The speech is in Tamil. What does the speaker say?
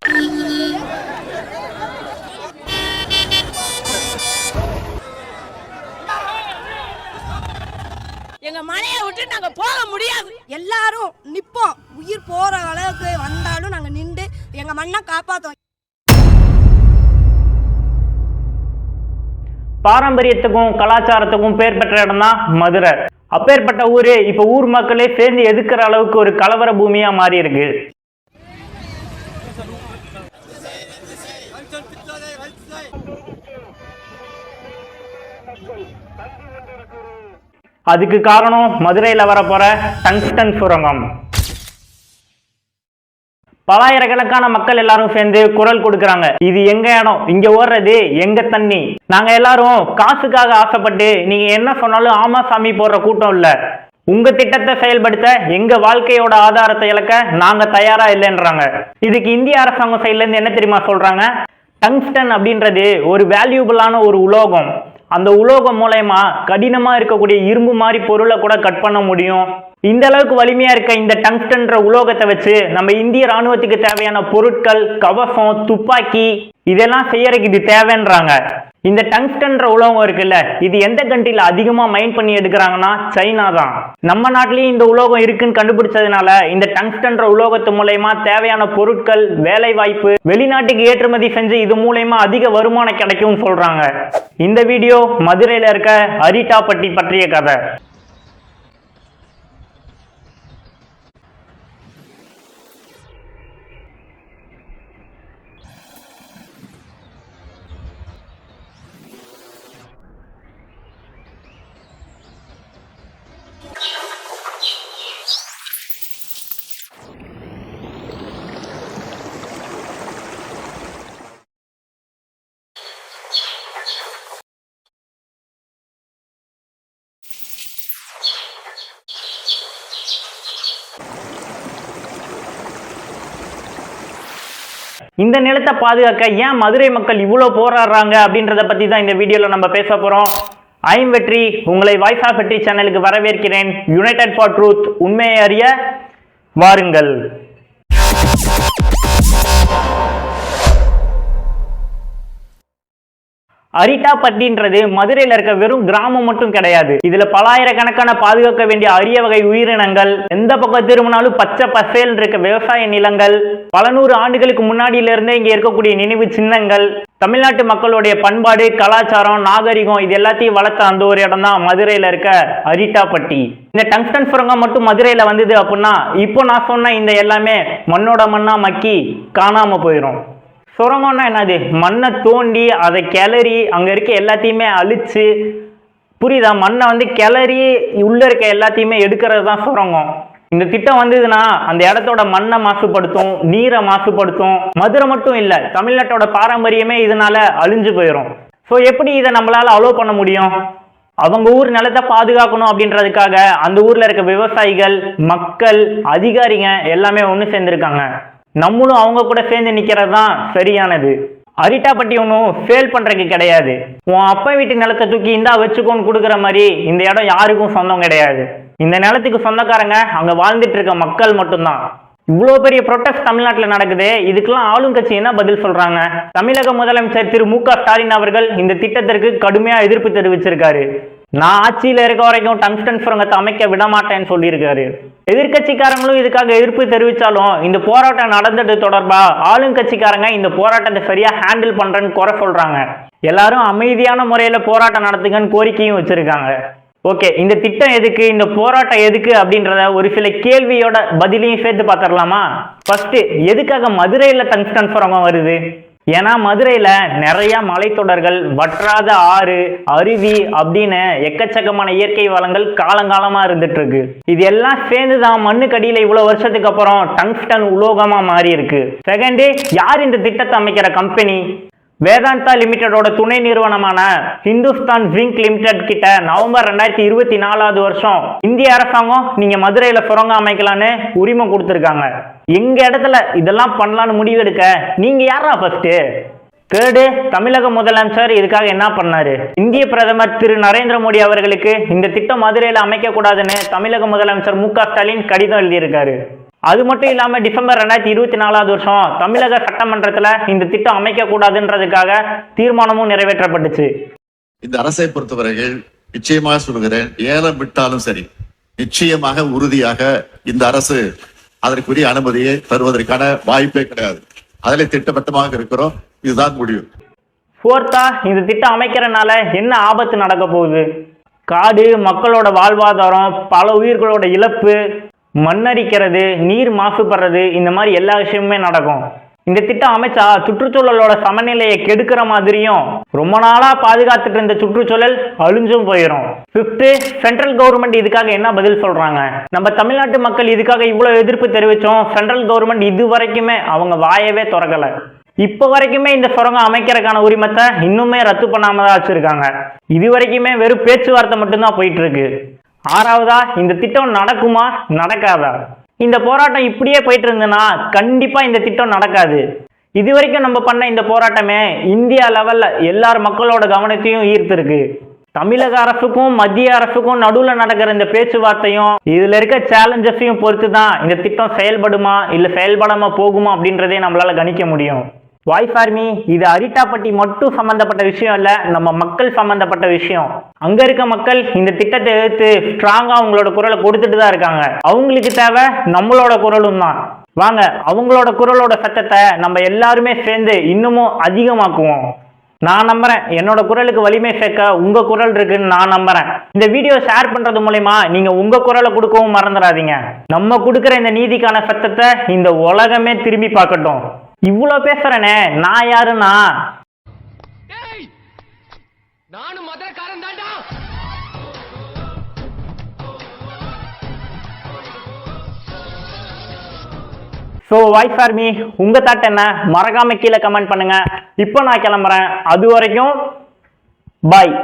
எங்க மனையை விட்டு நாங்க போக முடியாது. எல்லாரும் நிப்போம். உயிர் போற அளவுக்கு வந்தாலும் நாங்க நின்று எங்க மண்ணை காப்பாத்தோம். பாரம்பரியத்துக்கும் கலாச்சாரத்துக்கும் பேர் பெற்ற இடம் தான் மதுரை. அப்பேற்பட்ட ஊரு இப்ப ஊர் மக்களே சேர்ந்து எதுக்குற அளவுக்கு ஒரு கலவர பூமியா மாறி இருக்கு. அதுக்கு காரணம் மதுரையில வரப்போற டங்ஸ்டன் சுரங்கம். பலாயிரக்கணக்கான மக்கள் எல்லாரும் சேர்ந்து குரல் கொடுக்கறாங்க. இது எங்க இடம், இங்க ஓடுறது எங்க தண்ணி. நாங்க எல்லாரும் காசுக்காக ஆசைப்பட்டு நீங்க என்ன சொன்னாலும் ஆமா சாமி போடுற கூட்டம் இல்ல. உங்க திட்டத்தை செயல்படுத்த எங்க வாழ்க்கையோட ஆதாரத்தை இழக்க நாங்க தயாரா இல்லைன்றாங்க. இதுக்கு இந்திய அரசாங்கம் சைட்ல இருந்து என்ன தெரியுமா சொல்றாங்க? டங்ஸ்டன் அப்படின்றது ஒரு வேல்யூபிளான ஒரு உலோகம். அந்த உலோகம் மூலமா கடினமா இருக்கக்கூடிய இரும்பு மாதிரி பொருளை கூட கட் பண்ண முடியும். இந்த அளவுக்கு வலிமையா இருக்க இந்த டங்ஸ்டன்ற உலோகத்தை வச்சு நம்ம இந்திய ராணுவத்துக்கு தேவையான பொருட்கள், கவசம், துப்பாக்கி இதெல்லாம் செய்யறதுக்கு இது தேவைன்றாங்க. இந்த டங்ஸ்டன்ற உலோகம் இருக்குல்ல, இது எந்த கண்ட்ரில அதிகமா மைண்ட் பண்ணி எடுக்கிறாங்கன்னா சைனா தான். நம்ம நாட்டிலயும் இந்த உலோகம் இருக்குன்னு கண்டுபிடிச்சதுனால இந்த டங்ஸ்டன்ற உலோகத்து மூலயமா தேவையான பொருட்கள், வேலை வாய்ப்பு வெளிநாட்டுக்கு ஏற்றுமதி செஞ்சு இது மூலயமா அதிக வருமானம் கிடைக்கும் சொல்றாங்க. இந்த வீடியோ மதுரையில இருக்க அரிட்டாப்பட்டி பற்றிய கதை. இந்த நிலத்தை பாதுகாக்க ஏன் மதுரை மக்கள் இவ்வளவு போராடுறாங்க அப்படின்றத பத்தி தான் இந்த வீடியோல நம்ம பேச போறோம். ஐம் வெற்றி, உங்களை வாய்ஸ் ஆஃப் வெற்றி சேனலுக்கு வரவேற்கிறேன். யுனைடெட் ஃபார் ட்ரூத், உண்மையை அறிய வாருங்கள். அரிட்டாப்பட்டின்றது மதுரையில இருக்க வெறும் கிராமம் மட்டும் கிடையாது. இதுல பலாயிரக்கணக்கான பாதுகாக்க வேண்டிய அரிய வகை உயிரினங்கள், எந்த பக்கம் திரும்பினாலும் பச்சை பசேல் இருக்க விவசாய நிலங்கள், பல நூறு ஆண்டுகளுக்கு முன்னாடியில இருந்தே இங்க இருக்கக்கூடிய நினைவு சின்னங்கள், தமிழ்நாட்டு மக்களுடைய பண்பாடு, கலாச்சாரம், நாகரிகம் இது எல்லாத்தையும் வளர்த்த அந்த ஒரு இடம் தான் மதுரையில இருக்க அரிட்டாப்பட்டி. இந்த டங்ஸ்டன் சுரங்கம் மட்டும் மதுரையில வந்தது அப்படின்னா இப்போ நான் சொன்ன இந்த எல்லாமே மண்ணோட மண்ணா மக்கி காணாம போயிடும். சுரங்கம்னா என்னது? மண்ணை தோண்டி அதை கிளறி அங்க இருக்க எல்லாத்தையுமே அழிச்சு, புரியுதா? மண்ணை வந்து கிளறி உள்ள இருக்க எல்லாத்தையுமே எடுக்கிறது தான் சுரங்கம். இந்த திட்டம் வந்ததுன்னா அந்த இடத்தோட மண்ணை மாசுபடுத்தும், நீரை மாசுபடுத்தும். மதுரை மட்டும் இல்ல, தமிழ்நாட்டோட பாரம்பரியமே இதனால அழிஞ்சு போயிடும். ஸோ எப்படி இதை நம்மளால அலோவ் பண்ண முடியும்? அவங்க ஊர் நிலத்தை பாதுகாக்கணும் அப்படின்றதுக்காக அந்த ஊர்ல இருக்க விவசாயிகள், மக்கள், அதிகாரிங்க எல்லாமே ஒன்று சேர்ந்திருக்காங்க. நம்மளும் அவங்க கூட சேர்ந்து நிக்கிறது தான் சரியானது. அரிட்டாப்பட்டி ஒன்றும் ஃபெயில் பண்றதுக்கு கிடையாது. உன் அப்பா வீட்டு நிலத்தை தூக்கி இந்தா வச்சுக்கோன்னு கொடுக்குற மாதிரி இந்த இடம் யாருக்கும் சொந்தம் கிடையாது. இந்த நிலத்துக்கு சொந்தக்காரங்க அங்க வாழ்ந்துட்டு இருக்க மக்கள் மட்டும்தான். இவ்வளோ பெரிய ப்ரொட்டஸ்ட் தமிழ்நாட்டில் நடக்குது. இதுக்கெல்லாம் ஆளும் கட்சி என்ன பதில் சொல்றாங்க? தமிழக முதலமைச்சர் திரு மு க ஸ்டாலின் அவர்கள் இந்த திட்டத்திற்கு கடுமையா எதிர்ப்பு தெரிவிச்சிருக்காரு. நான் ஆட்சியில் இருக்க வரைக்கும் டங்ஸ்டன் சுரங்கத்தை அமைக்க விட மாட்டேன்னு சொல்லியிருக்காரு. எதிர்கட்சிக்காரங்களும் இதுக்காக எதிர்ப்பு தெரிவித்தாலும் இந்த போராட்டம் நடந்தது தொடர்பா ஆளுங்கட்சிக்காரங்க இந்த போராட்டத்தை சரியா ஹேண்டில் பண்றேன்னு குறை சொல்றாங்க. எல்லாரும் அமைதியான முறையில போராட்டம் நடத்துங்கன்னு கோரிக்கையும் வச்சிருக்காங்க. ஓகே, இந்த திட்டம் எதுக்கு, இந்த போராட்டம் எதுக்கு அப்படின்றத ஒரு சில கேள்வியோட பதிலையும் சேர்த்து பார்த்துடலாமா? ஃபர்ஸ்ட், எதுக்காக மதுரையில டங்ஸ்டன் சுரங்கம் வருது? ஏன்னா மதுரையில நிறைய மலைத்தொடர்கள், வற்றாத ஆறு, அருவி அப்படின்னு எக்கச்சக்கமான இயற்கை வளங்கள் காலங்காலமா இருந்துட்டு இருக்கு. இது எல்லாம் சேர்ந்துதான் மண்ணுக்கடியில இவ்வளவு வருஷத்துக்கு அப்புறம் டங்ஸ்டன் உலோகமா மாறி இருக்கு. செகண்ட், யார் இந்த திட்டத்தை அமைக்கிற கம்பெனி? வேதாந்தா லிமிடெடோட துணை நிறுவனமான ஹிந்துஸ்தான் ஜிங்க் லிமிடெட் கிட்ட நவம்பர் 2024 இந்திய அரசாங்கம் நீங்க மதுரையில சுரங்கம் அமைக்கலான்னு உரிமை கொடுத்திருக்காங்க. எங்க இடத்துல இதெல்லாம் பண்ணலான்னு முடிவெடுக்க நீங்க யாரா ஃபர்ஸ்ட்? தேர்டு, தமிழக முதலமைச்சர் இதுக்காக என்ன பண்ணாரு? இந்திய பிரதமர் திரு நரேந்திர மோடி அவர்களுக்கு இந்த திட்டம் மதுரையில அமைக்க கூடாதுன்னு தமிழக முதலமைச்சர் மு க ஸ்டாலின் கடிதம் எழுதியிருக்காரு. அது மட்டும் இல்லாம டிசம்பர் 2024 வருஷம் தமிழக சட்டமன்றத்துல இந்த திட்டம் அமைக்க கூடாதுன்றதுக்காக தீர்மானமும் நிறைவேற்றப்பட்டுச்சு. இந்த அரசை பொறுத்தவரையில் நிச்சயமாக சொல்கிறேன், ஏலம் விட்டாலும் சரி, நிச்சயமாக உறுதியாக இந்த அரசு அதற்குரிய அனுமதியை தருவதற்கான வாய்ப்பே கிடையாது. அதில் திட்டவட்டமாக இருக்கிறோம். இதுதான் முடிவு. ஃபோர்த்தா, இந்த திட்டம் அமைக்கிறனால என்ன ஆபத்து நடக்க போகுது? காடு, மக்களோட வாழ்வாதாரம், பல உயிர்களோட இழப்பு, மண்ணரிக்கிறது, நீர் மாசுபடுறது, இந்த மாதிரி எல்லா விஷயமுமே நடக்கும். இந்த திட்டம் அமைச்சா சுற்றுச்சூழலோட சமநிலையை கெடுக்கிற மாதிரியும் ரொம்ப நாளா பாதுகாத்துட்டு இருந்த சுற்றுச்சூழல் அழிஞ்சும் போயிடும். 5th, சென்ட்ரல் கவர்மெண்ட் இதுக்காக என்ன பதில் சொல்றாங்க? நம்ம தமிழ்நாட்டு மக்கள் இதுக்காக இவ்வளவு எதிர்ப்பு தெரிவிச்சோம், சென்ட்ரல் கவர்மெண்ட் இது வரைக்குமே அவங்க வாயவே திறக்கல. இப்ப வரைக்குமே இந்த சுரங்கம் அமைக்கிறதுக்கான உரிமத்தை இன்னுமே ரத்து பண்ணாம தான் வச்சிருக்காங்க. இது வரைக்குமே வெறும் பேச்சுவார்த்தை மட்டும்தான் போயிட்டு இருக்கு. 6வதா, இந்த திட்டம் நடக்குமா நடக்காதா? இந்த போராட்டம் இப்படியே போயிட்டு இருந்ததுன்னா கண்டிப்பா இந்த திட்டம் நடக்காது. இது வரைக்கும் நம்ம பண்ண இந்த போராட்டமே இந்தியா லெவல்ல எல்லார் மக்களோட கவனத்தையும் ஈர்த்திருக்கு. தமிழக அரசுக்கும் மத்திய அரசுக்கும் நடுவில் நடக்கிற இந்த பேச்சுவார்த்தையும் இதுல இருக்க சேலஞ்சஸையும் பொறுத்து தான் இந்த திட்டம் செயல்படுமா இல்ல செயல்படாம போகுமா அப்படின்றதே நம்மளால கணிக்க முடியும். வாய்ஸ் ஆர்மி, இது அரிட்டாப்பட்டி மட்டும் சம்பந்தப்பட்ட விஷயம் இல்ல, நம்ம மக்கள் சம்பந்தப்பட்ட விஷயம். அங்க இருக்க மக்கள் இந்த திட்டத்தை எதிர்த்து ஸ்ட்ராங்கா அவங்களோட குரலை கொடுத்துட்டு தான் இருக்காங்க. அவங்களுக்கு தேவை நம்மளோட குரலும் தான். வாங்க, அவங்களோட குரலோட சத்தத்தை நம்ம எல்லாருமே சேர்ந்து இன்னமும் அதிகமாக்குவோம். நான் நம்புறேன், என்னோட குரலுக்கு வலிமை சேர்க்க உங்க குரல் இருக்குன்னு நான் நம்புறேன். இந்த வீடியோ ஷேர் பண்றது மூலமா நீங்க உங்க குரலை கொடுக்கவும் மறந்துடாதீங்க. நம்ம கொடுக்கிற இந்த நீதிக்கான சத்தத்தை இந்த உலகமே திரும்பி பார்க்கட்டும். இவ்வளோ பேசுறேனே, நான் யாருன்னா நானும் மதுரக்காரன் தான்டா. ஸோ வாய்ஸ் ஆர்மி, உங்க தாட் என்ன? மறக்காம கீழே கமெண்ட் பண்ணுங்க. இப்போ நான் கிளம்புறேன். அது வரைக்கும் பாய்.